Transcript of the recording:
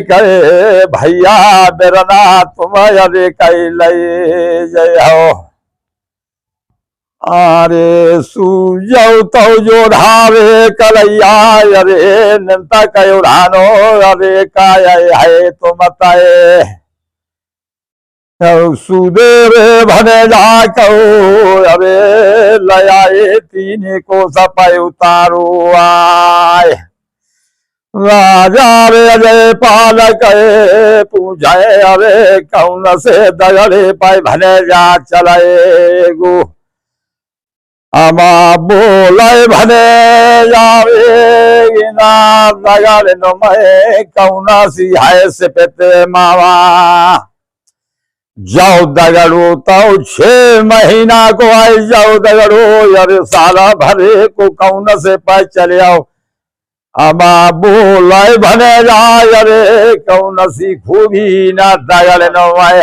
करे भैया बेरना तुम अरे कैले जय हो अरे सूजौ तो जो धावे कलैया अरे नंता कयो धानो अरे काय है तो मताए सुदेव भने जा कहो अरे लयाए तीन को सपाई उतारो आए राजा रे अजय पालक पूजाए अरे कौन से दगड़े पाए भने जा चलाए गो अमा बोलाए भने जावे ना दगड़े नो मैं कौन सी है से पेते मावा जाओ दगड़ो तो 6 महीना को आए जाओ दगड़ो यार साला भरे को कौन से पाए चले आओ अमा बोलाए भने जा अरे कौन सी खूबी ना दगड़ नो है।